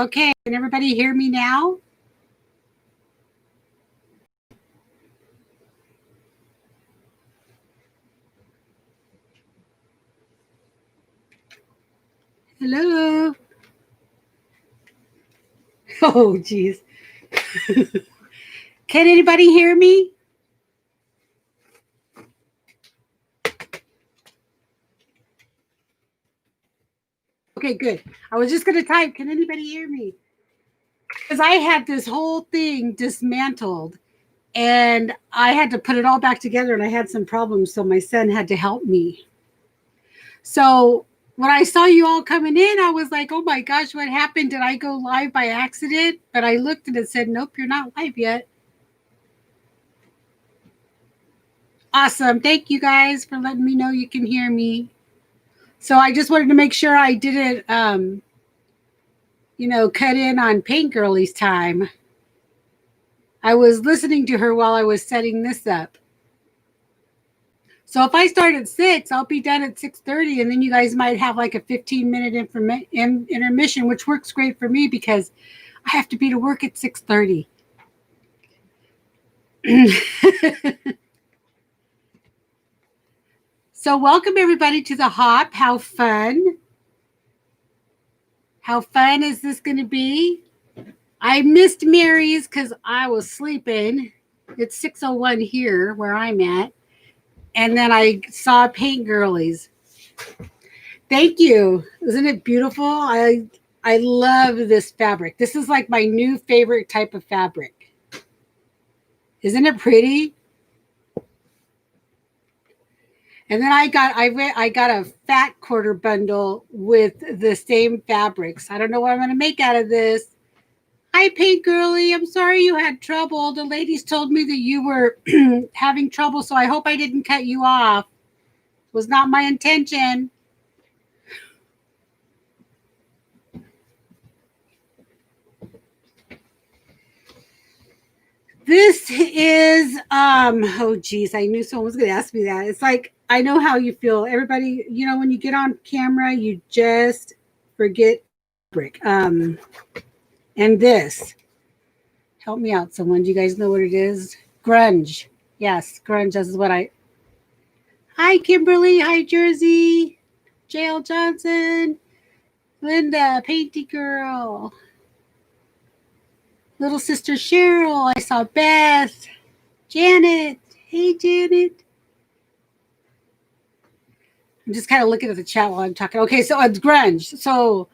Okay, can everybody hear me now? Hello. Oh, geez. Can anybody hear me? Okay, good. I was just going to type, can anybody hear me? Because I had this whole thing dismantled and I had to put it all back together and I had some problems. So my son had to help me. So when I saw you all coming in, I was like, oh my gosh, what happened? Did I go live by accident? But I looked and it said, nope, you're not live yet. Awesome. Thank you guys for letting me know you can hear me. So I just wanted to make sure I didn't, cut in on Paint Girlie's time. I was listening to her while I was setting this up. So if I start at 6, I'll be done at 6:30, and then you guys might have like a 15-minute intermission, which works great for me because I have to be to work at 6:30. So welcome everybody to the Hop. How fun. How fun is this going to be? I missed Mary's because I was sleeping. It's 6:01 here where I'm at. And then I saw Paint Girlies. Thank you. Isn't it beautiful? I love this fabric. This is like my new favorite type of fabric. Isn't it pretty? And then I got a fat quarter bundle with the same fabrics. I don't know what I'm going to make out of this. Hi, Paint Girlie. I'm sorry you had trouble. The ladies told me that you were having trouble, so I hope I didn't cut you off. It was not my intention. This is, oh, geez, I knew someone was going to ask me that. It's like, I know how you feel. Everybody, when you get on camera, you just forget fabric. And this. Help me out, someone. Do you guys know what it is? Grunge. Yes, grunge. This is what I... Hi, Kimberly. Hi, Jersey. JL Johnson. Linda, Painty Girl. Little sister Cheryl. I saw Beth. Janet. Hey, Janet. I'm just kind of looking at the chat while I'm talking. Okay, so it's grunge. So,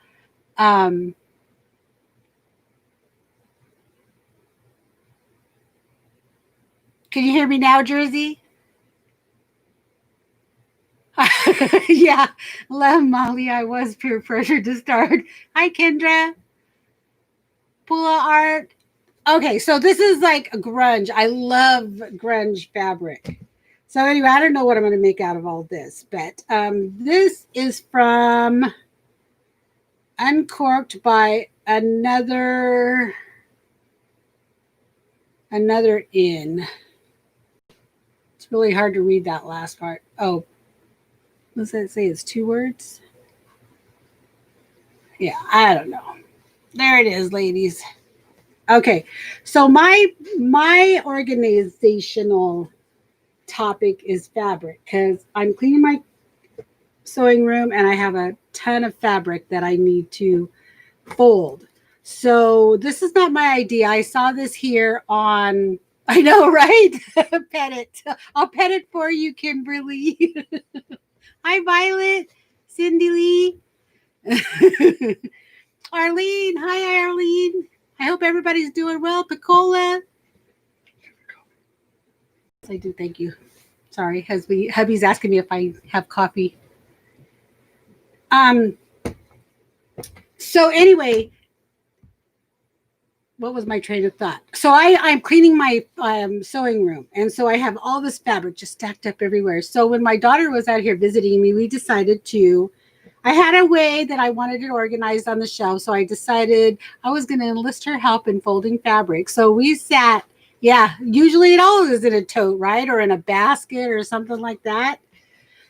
can you hear me now, Jersey? Yeah, love Molly. I was peer pressure to start. Hi, Kendra. Pula Art. Okay, so this is like a grunge. I love grunge fabric. So anyway, I don't know what I'm going to make out of all this, but this is from Uncorked by another in. It's really hard to read that last part. Oh, what does that say? It's 2 words? Yeah, I don't know. There it is, ladies. Okay, so my organizational topic is fabric because I'm cleaning my sewing room and I have a ton of fabric that I need to fold. So this is not my idea. I saw this here on, I know, right? Pet it. I'll pet it for you, Kimberly. Hi, Violet. Cindy Lee. Arlene. Hi, Arlene. I hope everybody's doing well. Picola. I do. Thank you. Sorry, hubby's asking me if I have coffee. So anyway, what was my train of thought? So I'm cleaning my sewing room, and so I have all this fabric just stacked up everywhere. So when my daughter was out here visiting me, we decided to. I had a way that I wanted it organized on the shelf, so I decided I was going to enlist her help in folding fabric. So we sat. Yeah, usually it all is in a tote, right? Or in a basket or something like that.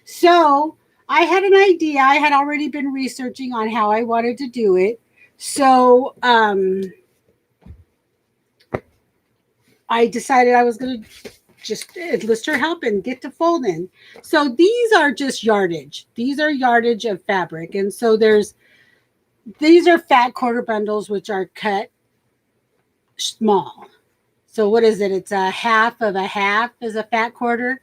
So I had an idea. I had already been researching on how I wanted to do it. So I decided I was going to just enlist her help and get to folding. So these are just yardage. These are yardage of fabric. And so these are fat quarter bundles, which are cut small. So what is it? It's a half of a half is a fat quarter.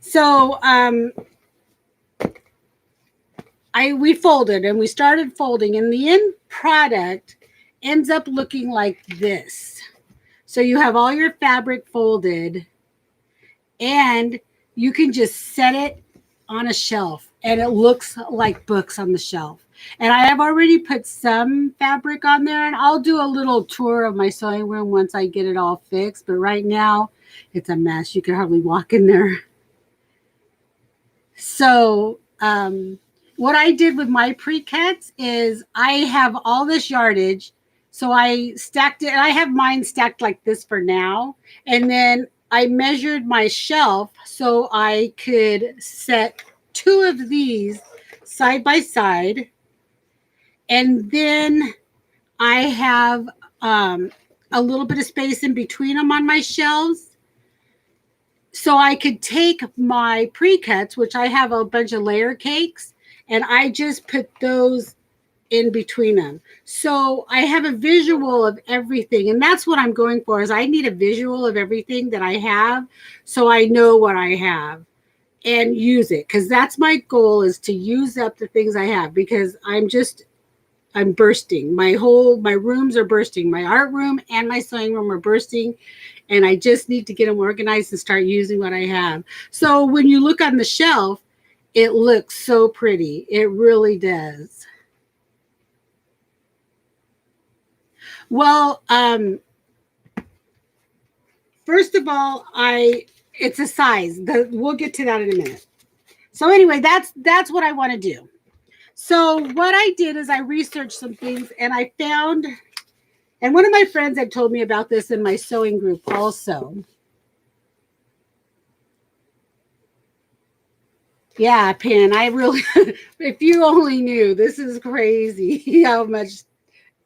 So we folded and we started folding, and the end product ends up looking like this. So you have all your fabric folded, and you can just set it on a shelf, and it looks like books on the shelf. And I have already put some fabric on there, and I'll do a little tour of my sewing room once I get it all fixed. But right now, it's a mess. You can hardly walk in there. So what I did with my pre-cuts is I have all this yardage. So I stacked it, and I have mine stacked like this for now. And then I measured my shelf so I could set 2 of these side by side. And then I have a little bit of space in between them on my shelves. So I could take my pre-cuts, which I have a bunch of layer cakes, and I just put those in between them. So I have a visual of everything. And that's what I'm going for, is I need a visual of everything that I have so I know what I have and use it. Because that's my goal, is to use up the things I have, because I'm bursting. My rooms are bursting. My art room and my sewing room are bursting. And I just need to get them organized and start using what I have. So when you look on the shelf, it looks so pretty. It really does. Well, first of all, it's a size. We'll get to that in a minute. So anyway, that's what I want to do. So what I did is I researched some things, and I found, and one of my friends had told me about this in my sewing group also. Yeah, Pin, I really, if you only knew, this is crazy how much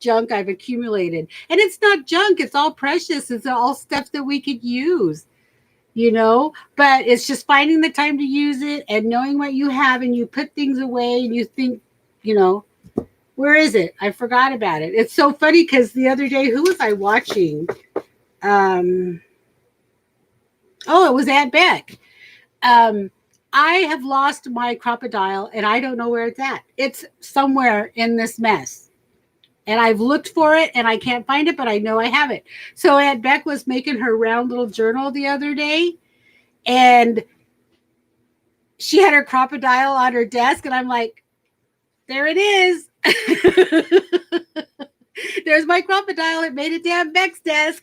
junk I've accumulated. And it's not junk, it's all precious. It's all stuff that we could use, but it's just finding the time to use it and knowing what you have, and you put things away and you think, where is it? I forgot about it. It's so funny because the other day, who was I watching? It was Aunt Beck. I have lost my crocodile, and I don't know where it's at. It's somewhere in this mess. And I've looked for it, and I can't find it, but I know I have it. So Aunt Beck was making her round little journal the other day, and she had her crocodile on her desk, and I'm like, there it is. There's my crocodile. It made it down Beck's desk.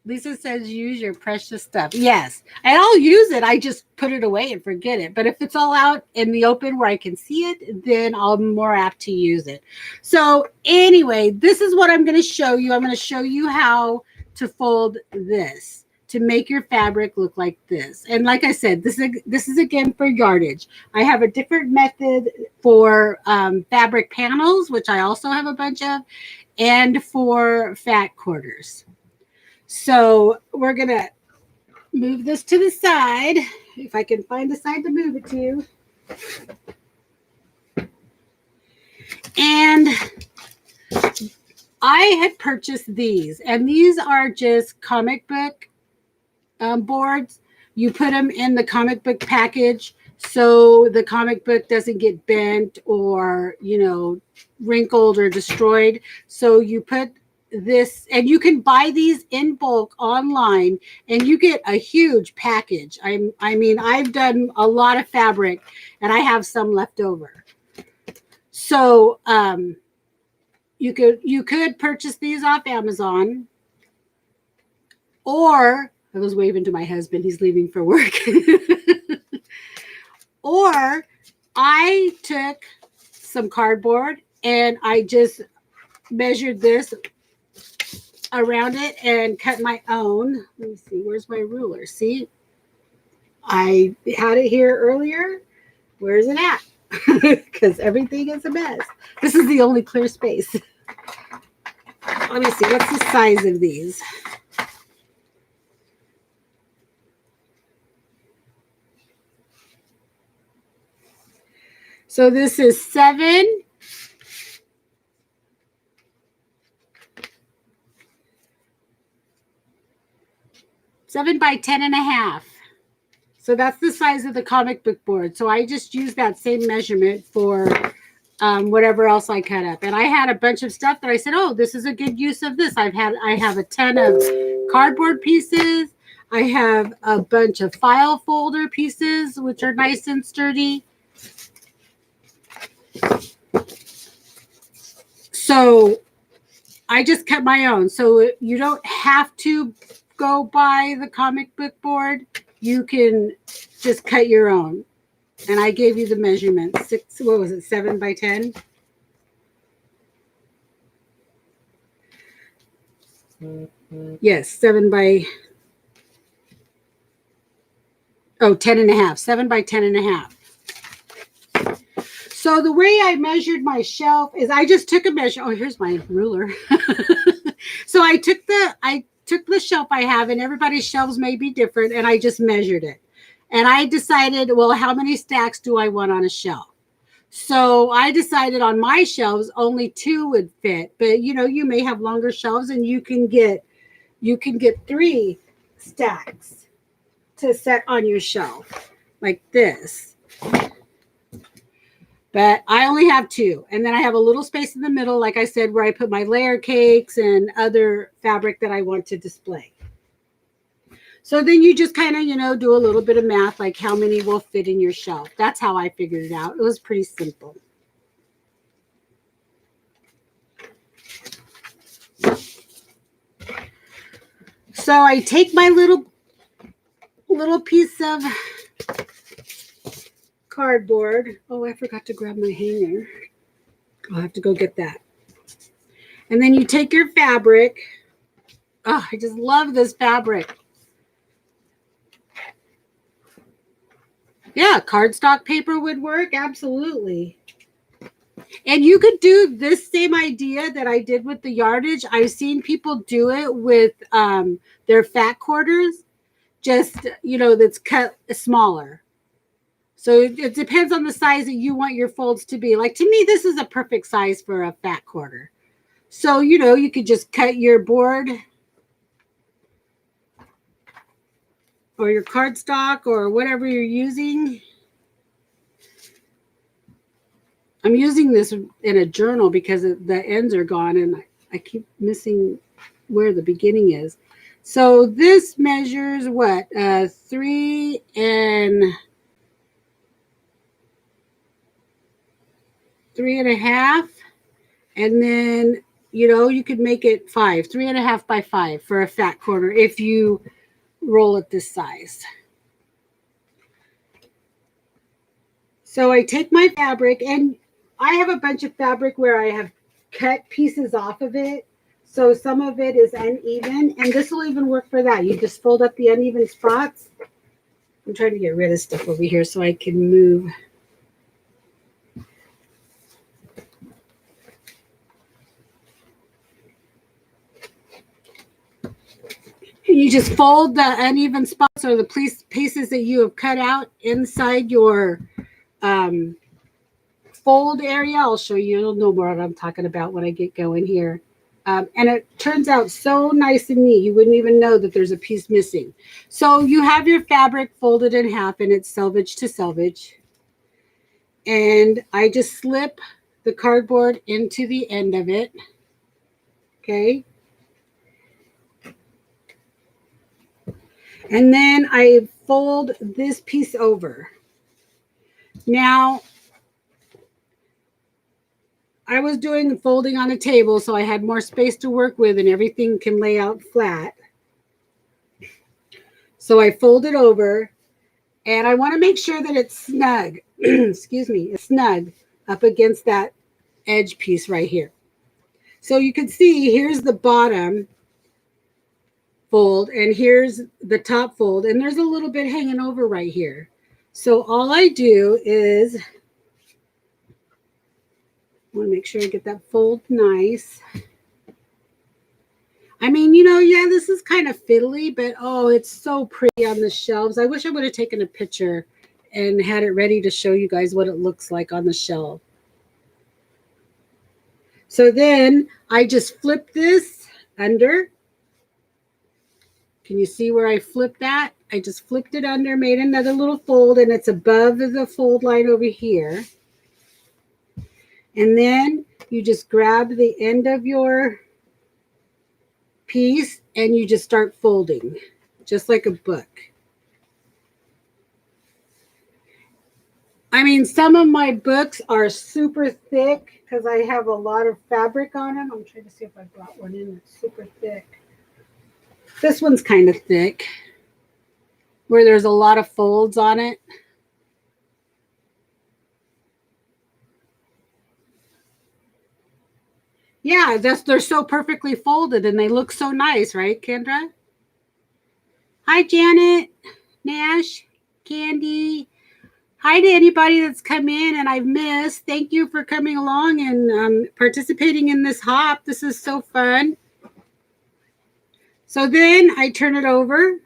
Lisa says, use your precious stuff. Yes, and I'll use it. I just put it away and forget it. But if it's all out in the open where I can see it, then I'm more apt to use it. So anyway, this is what I'm going to show you. I'm going to show you how to fold this to make your fabric look like this. And like I said, this is again for yardage. I have a different method for fabric panels, which I also have a bunch of, and for fat quarters. So we're going to move this to the side, if I can find the side to move it to. And I had purchased these, and these are just comic book boards. You put them in the comic book package so the comic book doesn't get bent or, wrinkled or destroyed. So you put this, and you can buy these in bulk online, and you get a huge package. I mean, I've done a lot of fabric, and I have some left over. So you could purchase these off Amazon, or I was waving to my husband. He's leaving for work. Or I took some cardboard and I just measured this around it and cut my own. Let me see, where's my ruler? See, I had it here earlier. Where's it at? Because everything is a mess. This is the only clear space. Let me see, what's the size of these? So this is 7 by 10.5. So that's the size of the comic book board. So I just used that same measurement for whatever else I cut up. And I had a bunch of stuff that I said, oh, this is a good use of this. I have a ton of cardboard pieces. I have a bunch of file folder pieces, which are nice and sturdy. So I just cut my own. So you don't have to go buy the comic book board. You can just cut your own. And I gave you the measurement. 7 by 10? Yes, 7 by 10.5. 7 by 10.5. So the way I measured my shelf is I just took a measure. Oh, here's my ruler. So I took the shelf I have, and everybody's shelves may be different, and I just measured it. And I decided, well, how many stacks do I want on a shelf? So I decided on my shelves only 2 would fit, but you may have longer shelves, and you can get 3 stacks to set on your shelf like this. But I only have 2. And then I have a little space in the middle, like I said, where I put my layer cakes and other fabric that I want to display. So then you just kind of, do a little bit of math, like how many will fit in your shelf. That's how I figured it out. It was pretty simple. So I take my little piece of cardboard. Oh, I forgot to grab my hanger. I'll have to go get that. And then you take your fabric. Oh, I just love this fabric. Yeah, cardstock paper would work. Absolutely. And you could do this same idea that I did with the yardage. I've seen people do it with their fat quarters, just, that's cut smaller. So it depends on the size that you want your folds to be. Like, to me, this is a perfect size for a fat quarter. So, you could just cut your board or your cardstock or whatever you're using. I'm using this in a journal because the ends are gone and I keep missing where the beginning is. So this measures what? 3 and 3.5. And then, you could make it 5, 3.5 by 5 for a fat corner if you roll it this size. So I take my fabric, and I have a bunch of fabric where I have cut pieces off of it. So some of it is uneven, and this will even work for that. You just fold up the uneven spots. I'm trying to get rid of stuff over here so I can move. You just fold the uneven spots or the pieces that you have cut out inside your fold area. I'll show you. You'll know more what I'm talking about when I get going here. And it turns out so nice and neat. You wouldn't even know that there's a piece missing. So you have your fabric folded in half, and it's selvage to selvage. And I just slip the cardboard into the end of it. Okay. And then I fold this piece over. Now, I was doing folding on a table, so I had more space to work with and everything can lay out flat. So I fold it over, and I want to make sure that it's snug. Excuse me, it's snug up against that edge piece right here. So you can see here's the bottom, fold, and here's the top fold, and there's a little bit hanging over right here. So all I do is, I want to make sure I get that fold nice. I mean, you know, yeah, this is kind of fiddly, but oh, it's so pretty on the shelves. I wish I would have taken a picture and had it ready to show you guys what it looks like on the shelf. So then I just flip this under. Can you see where I flipped that? I just flipped it under, made another little fold, and it's above the fold line over here. And then you just grab the end of your piece and you just start folding, just like a book. I mean, some of my books are super thick because I have a lot of fabric on them. I'm trying to see if I brought one in that's super thick. This one's kind of thick, where there's a lot of folds on it. Yeah, they're so perfectly folded and they look so nice, right, Kendra? Hi, Janet, Nash, Candy. Hi to anybody that's come in and I've missed. Thank you for coming along and participating in this hop. This is so fun. So then I turn it over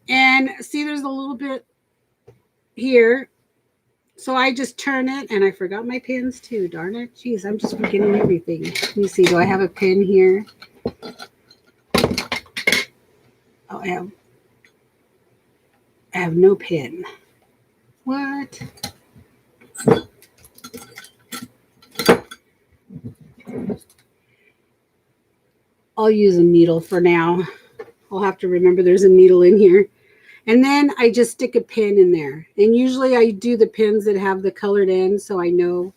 and see there's a little bit here. So I just turn it, and I forgot my pins too. Darn it. Jeez, I'm just forgetting everything. Let me see. Do I have a pin here? Oh, I have no pin. What? I'll use a needle for now. I'll have to remember there's a needle in here. And then I just stick a pin in there. And usually I do the pins that have the colored ends so I know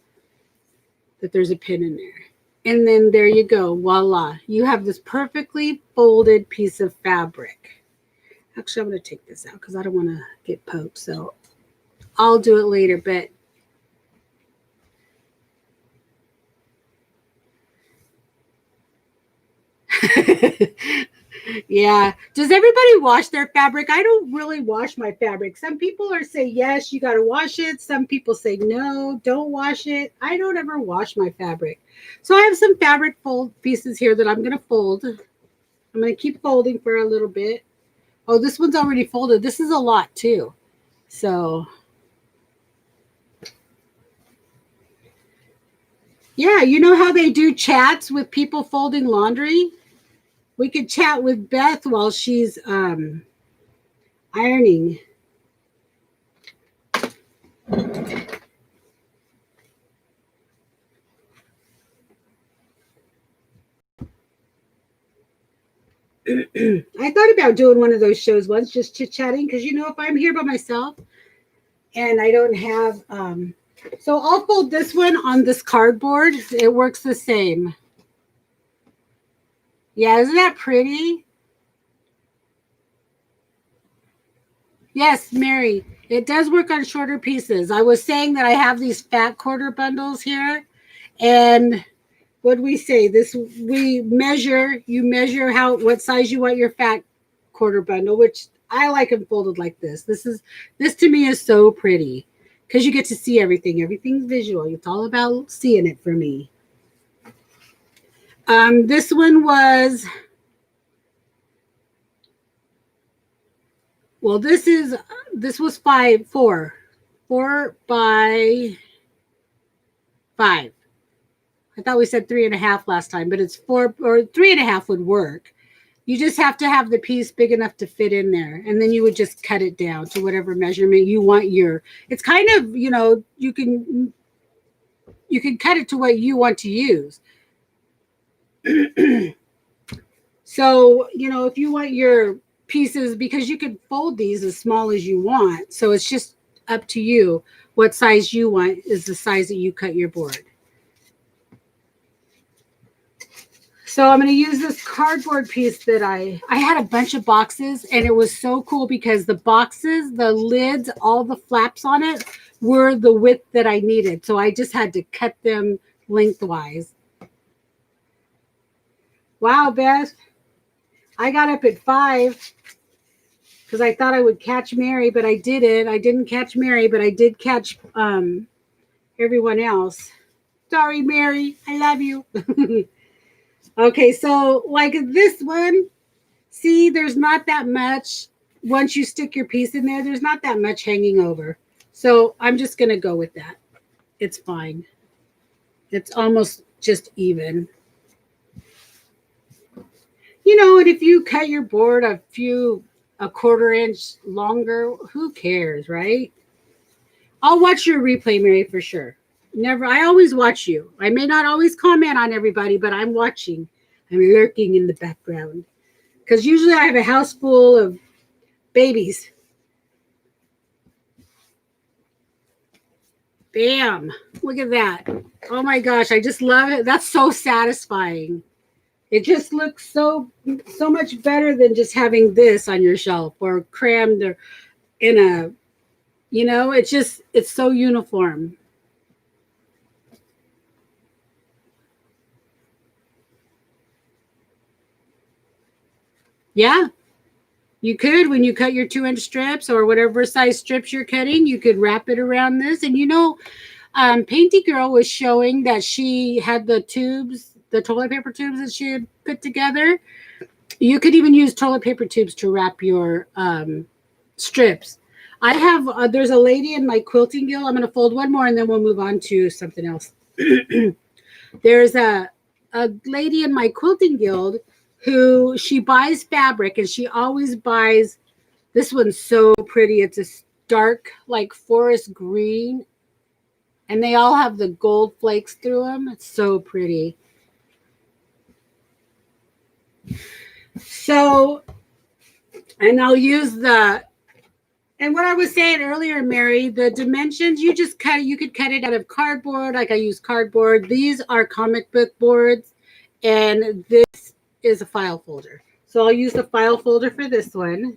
that there's a pin in there. And then there you go. Voila. You have this perfectly folded piece of fabric. Actually, I'm going to take this out because I don't want to get poked. So I'll do it later. But yeah. Does everybody wash their fabric? I don't really wash my fabric. Some people are say, yes, you got to wash it. Some people say, no, don't wash it. I don't ever wash my fabric. So I have some fabric fold pieces here that I'm going to fold. I'm going to keep folding for a little bit. Oh, this one's already folded. This is a lot too. So yeah, you know how they do chats with people folding laundry? We could chat with Beth while she's ironing. I thought about doing one of those shows once, just chit-chatting, because, you know, if I'm here by myself and I don't have... so I'll fold this one on this cardboard. It works the same. Yeah, isn't that pretty? Yes, Mary, it does work on shorter pieces. I was saying that I have these fat quarter bundles here, and what do we say? This you measure what size you want your fat quarter bundle, which I like them folded like this. This to me is so pretty because you get to see everything. Everything's visual. It's all about seeing it for me. This one was... Well, this was 4 by 5. I thought we said 3.5 last time, but it's 4 or 3.5 would work. You just have to have the piece big enough to fit in there. And then you would just cut it down to whatever measurement you want it's kind of, you know, you can cut it to what you want to use. So, you know, if you want your pieces, because you could fold these as small as you want. So it's just up to you. What size you want is the size that you cut your board. So I'm going to use this cardboard piece that I had a bunch of boxes, and it was so cool because the boxes, the lids, all the flaps on it were the width that I needed. So I just had to cut them lengthwise. Wow, Beth. I got up at 5 because I thought I would catch Meri, but I didn't. I didn't catch Meri, but I did catch everyone else. Sorry, Meri. I love you. Okay, so like this one, see, there's not that much. Once you stick your piece in there, there's not that much hanging over. So I'm just going to go with that. It's fine. It's almost just even. You know, and if you cut your board a 1/4 inch longer, who cares, right? I'll watch your replay, Meri, for sure. Never, I always watch you. I may not always comment on everybody, but I'm watching. I'm lurking in the background. Because usually I have a house full of babies. Bam. Look at that. Oh my gosh, I just love it. That's so satisfying. It just looks so much better than just having this on your shelf or crammed or in a, you know, it's so uniform. Yeah. You could, when you cut your 2-inch strips or whatever size strips you're cutting, you could wrap it around this. And you know, Painty Girl was showing that she had the tubes, the toilet paper tubes that she had put together. You could even use toilet paper tubes to wrap your strips. I have, there's a lady in my quilting guild. I'm going to fold one more and then we'll move on to something else. There's a lady in my quilting guild who she buys fabric and she always buys, this one's so pretty. It's a dark, like forest green. And they all have the gold flakes through them. It's so pretty. So, and I'll use and what I was saying earlier, Meri, the dimensions, you could cut it out of cardboard. Like I use cardboard. These are comic book boards. And this is a file folder. So I'll use the file folder for this one.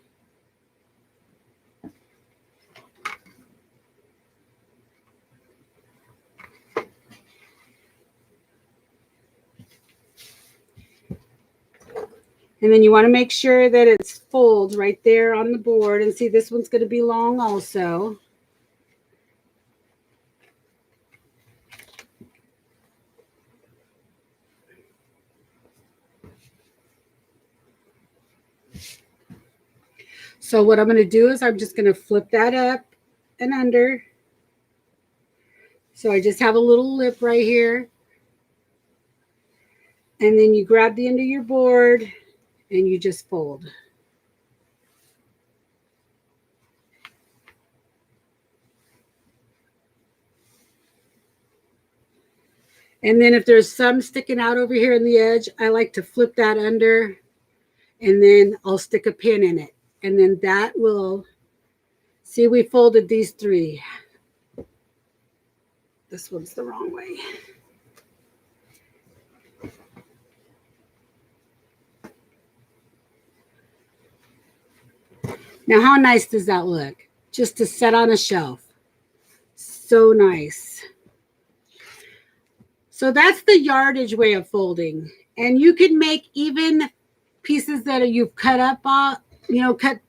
And then you want to make sure that it's folds right there on the board. And see, this one's going to be long also. So what I'm going to do is I'm just going to flip that up and under. So I just have a little lip right here. And then you grab the end of your board and you just fold. And then if there's some sticking out over here in the edge, I like to flip that under and then I'll stick a pin in it. And then that will, see, we folded these 3. This one's the wrong way. Now, how nice does that look? Just to set on a shelf. So nice. So that's the yardage way of folding. And you can make even pieces that you've cut up, cut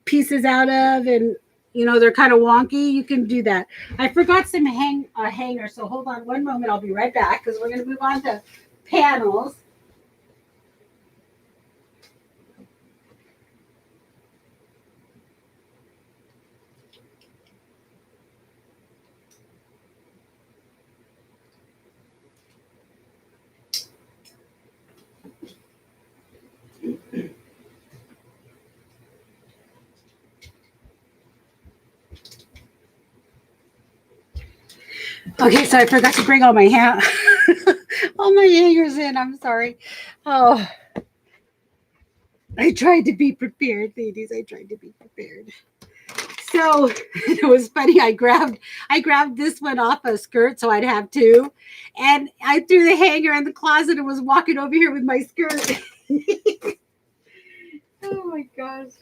pieces out of, and, they're kind of wonky. You can do that. I forgot some hanger, so hold on one moment. I'll be right back because we're going to move on to panels. Okay, so I forgot to bring all my all my hangers in. I'm sorry. Oh, I tried to be prepared, ladies. I tried to be prepared. So it was funny. I grabbed this one off a skirt so I'd have 2, and I threw the hanger in the closet and was walking over here with my skirt. Oh my gosh,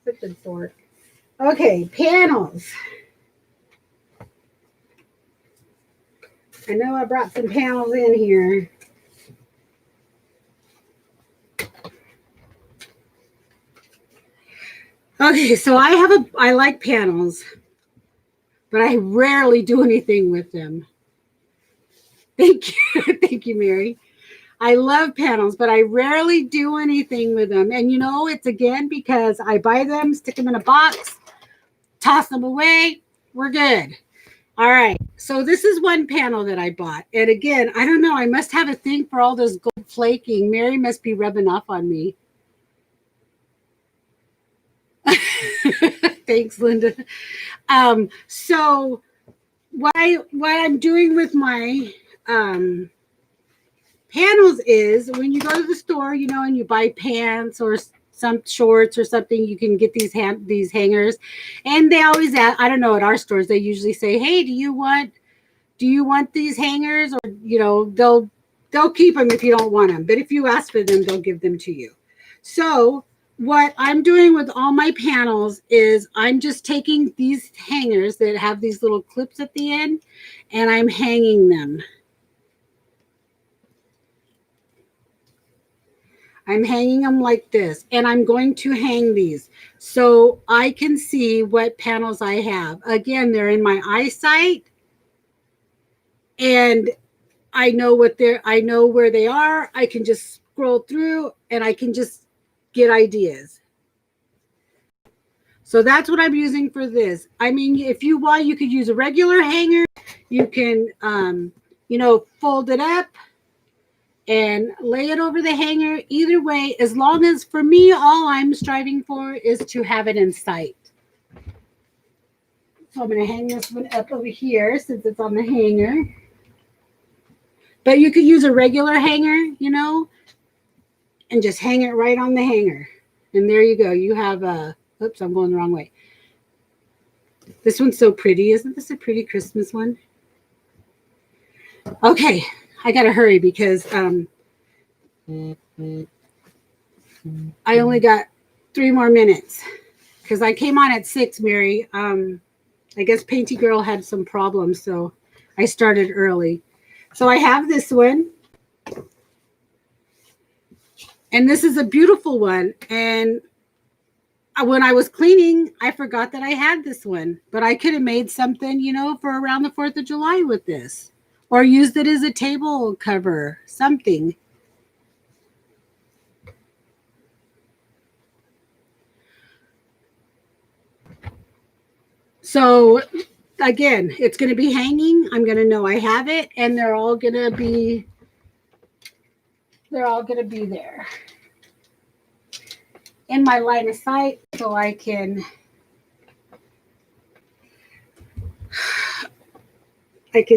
such a dork. Okay, panels. I know I brought some panels in here. Okay, so I like panels, but I rarely do anything with them. Thank you. Thank you, Mary. I love panels, but I rarely do anything with them. And you know, it's again because I buy them, stick them in a box, toss them away. We're good. All right. So this is one panel that I bought. And again, I don't know. I must have a thing for all this gold flaking. Mary must be rubbing off on me. Thanks, Linda. So what I'm doing with my panels is when you go to the store, you know, and you buy pants or some shorts or something, you can get these hangers, and they always ask, I don't know, at our stores they usually say, hey, do you want these hangers? Or you know, they'll keep them if you don't want them, but if you ask for them, they'll give them to you. So what I'm doing with all my panels is I'm just taking these hangers that have these little clips at the end, and I'm hanging them. I'm hanging them like this, and I'm going to hang these so I can see what panels I have. Again, they're in my eyesight, and I know where they are. I can just scroll through and I can just get ideas. So that's what I'm using for this. I mean, if you want, you could use a regular hanger. You can, you know, fold it up and lay it over the hanger. Either way, as long as, for me, all I'm striving for is to have it in sight. So I'm going to hang this one up over here since it's on the hanger. But you could use a regular hanger, you know, and just hang it right on the hanger. And there you go. You have a, oops, I'm going the wrong way. This one's so pretty. Isn't this a pretty Christmas one? Okay, I got to hurry because I only got 3 more minutes because I came on at 6, Mary. I guess Painty Girl had some problems, so I started early. So I have this one. And this is a beautiful one. And when I was cleaning, I forgot that I had this one. But I could have made something, you know, for around the 4th of July with this. Or used it as a table cover, something. So, again, it's going to be hanging. I'm going to know I have it. And they're all going to be there in my line of sight so I can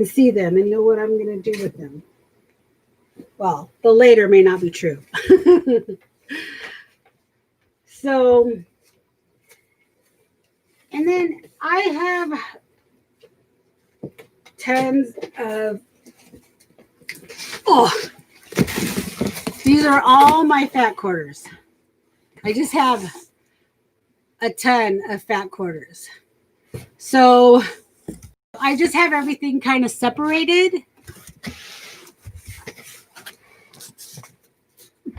see them and know what I'm going to do with them. Well, the later may not be true. So, and then I have tons of, these are all my fat quarters. I just have a ton of fat quarters. So I just have everything kind of separated.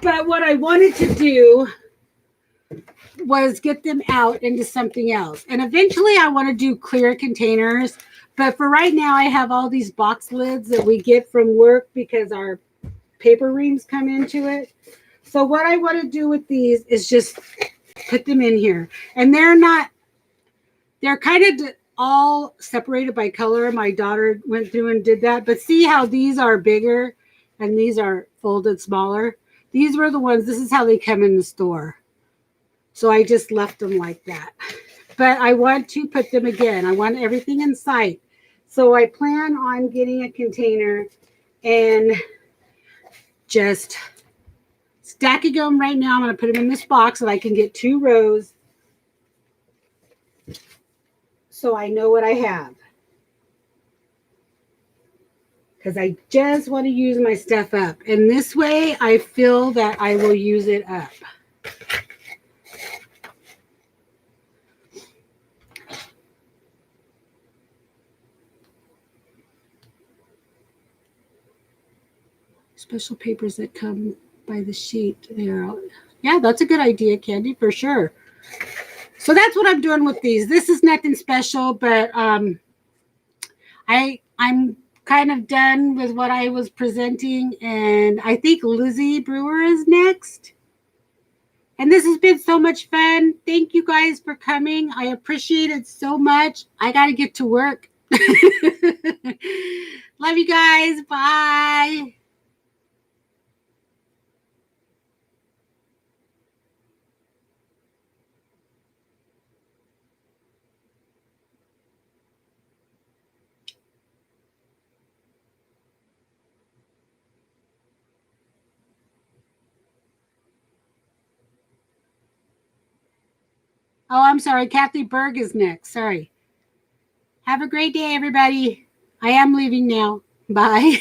But what I wanted to do was get them out into something else. And eventually I want to do clear containers. But for right now, I have all these box lids that we get from work because our paper reams come into it. So what I want to do with these is just put them in here. And they're kind of all separated by color. My daughter went through and did that. But see how these are bigger and these are folded smaller? These were the ones, this is how they come in the store. So I just left them like that. But I want to put them again. I want everything in sight. So I plan on getting a container and just stacking them right now. I'm going to put them in this box so I can get 2 rows so I know what I have. Because I just want to use my stuff up. And this way I feel that I will use it up. Special papers that come by the sheet. There. Yeah, that's a good idea, Candy, for sure. So that's what I'm doing with these. This is nothing special, but I'm kind of done with what I was presenting, and I think Lizzi Brewer is next. And this has been so much fun. Thank you guys for coming. I appreciate it so much. I got to get to work. Love you guys. Bye. Oh, I'm sorry. Kathy Berg is next. Sorry. Have a great day, everybody. I am leaving now. Bye.